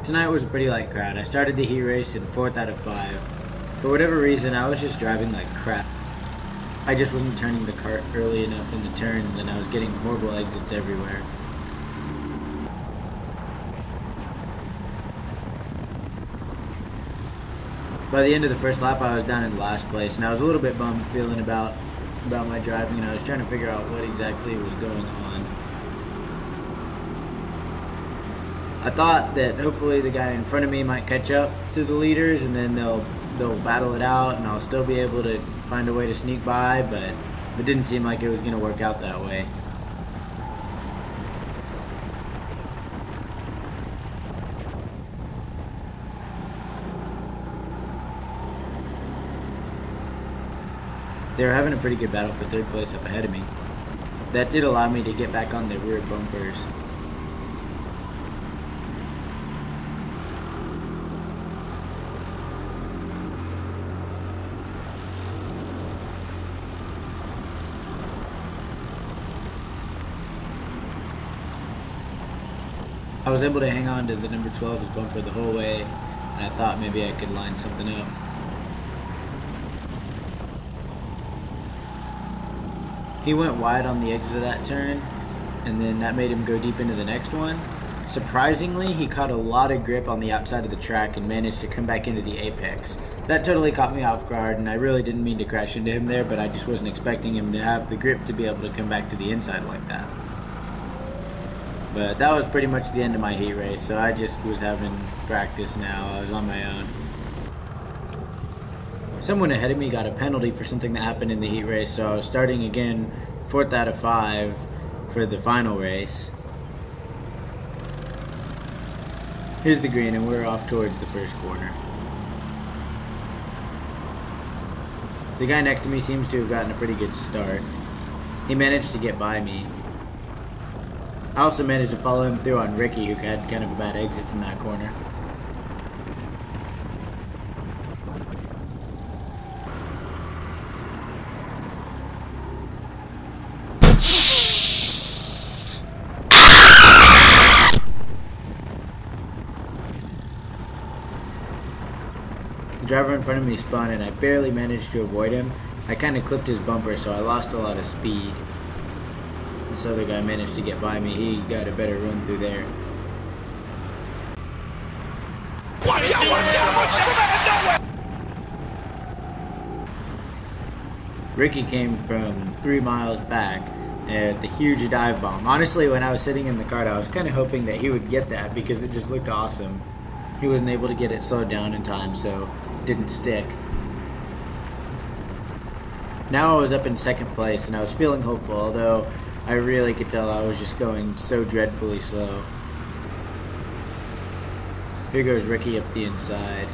Tonight was a pretty light crowd. I started the heat race in 4th out of 5. For whatever reason, I was just driving like crap. I just wasn't turning the cart early enough in the turns, and I was getting horrible exits everywhere. By the end of the first lap, I was down in last place, and I was a little bit bummed feeling about my driving, and I was trying to figure out what exactly was going on. I thought that hopefully the guy in front of me might catch up to the leaders, and then they'll battle it out, and I'll still be able to find a way to sneak by, but it didn't seem like it was going to work out that way. They were having a pretty good battle for 3rd place up ahead of me. That did allow me to get back on the rear bumpers. I was able to hang on to the number 12's bumper the whole way, and I thought maybe I could line something up. He went wide on the exit of that turn, and then that made him go deep into the next one. Surprisingly, he caught a lot of grip on the outside of the track and managed to come back into the apex. That totally caught me off guard, and I really didn't mean to crash into him there, but I just wasn't expecting him to have the grip to be able to come back to the inside like that. But that was pretty much the end of my heat race, so I just was having practice now. I was on my own. Someone ahead of me got a penalty for something that happened in the heat race, so I was starting again 4th out of 5 for the final race. Here's the green, and we're off towards the first corner. The guy next to me seems to have gotten a pretty good start. He managed to get by me. I also managed to follow him through on Ricky, who had kind of a bad exit from that corner. The driver in front of me spun, and I barely managed to avoid him. I kind of clipped his bumper, so I lost a lot of speed. This other guy managed to get by me. He got a better run through there. Watch out, watch out, watch out! Ricky came from 3 miles back at the huge dive bomb. Honestly, when I was sitting in the cart, I was kind of hoping that he would get that because it just looked awesome. He wasn't able to get it slowed down in time, so it didn't stick. Now I was up in 2nd place, and I was feeling hopeful, although I really could tell I was just going so dreadfully slow. Here goes Ricky up the inside.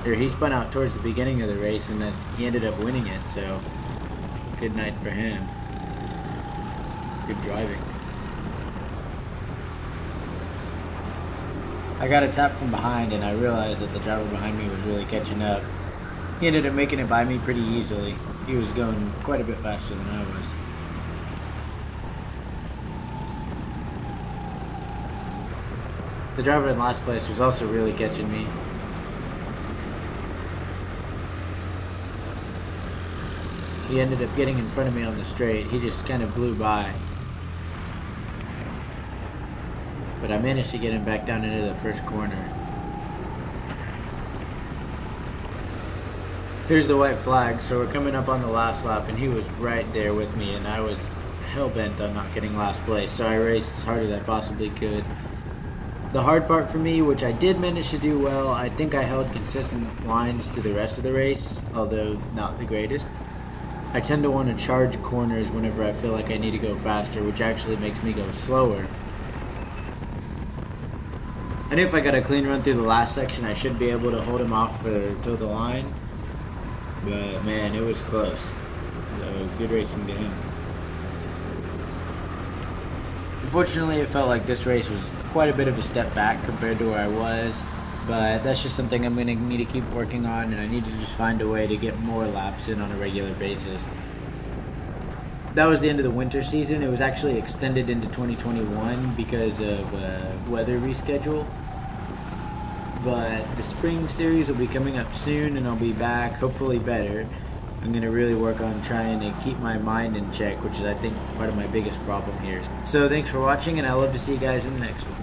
Here, he spun out towards the beginning of the race, and then he ended up winning it, so good night for him. Good driving. I got a tap from behind, and I realized that the driver behind me was really catching up. He ended up making it by me pretty easily. He was going quite a bit faster than I was. The driver in last place was also really catching me. He ended up getting in front of me on the straight. He just kind of blew by. But I managed to get him back down into the first corner. Here's the white flag, so we're coming up on the last lap, and he was right there with me, and I was hell-bent on not getting last place, so I raced as hard as I possibly could. The hard part for me, which I did manage to do well, I think I held consistent lines to the rest of the race, although not the greatest. I tend to want to charge corners whenever I feel like I need to go faster, which actually makes me go slower. I knew if I got a clean run through the last section, I should be able to hold him off till the line. But man, it was close. So good racing to him. Unfortunately, it felt like this race was quite a bit of a step back compared to where I was. But that's just something I'm going to need to keep working on, and I need to just find a way to get more laps in on a regular basis. That was the end of the winter season. It was actually extended into 2021 because of weather reschedule. But the spring series will be coming up soon, and I'll be back, hopefully better. I'm going to really work on trying to keep my mind in check, which is, I think, part of my biggest problem here. So thanks for watching, and I love to see you guys in the next one.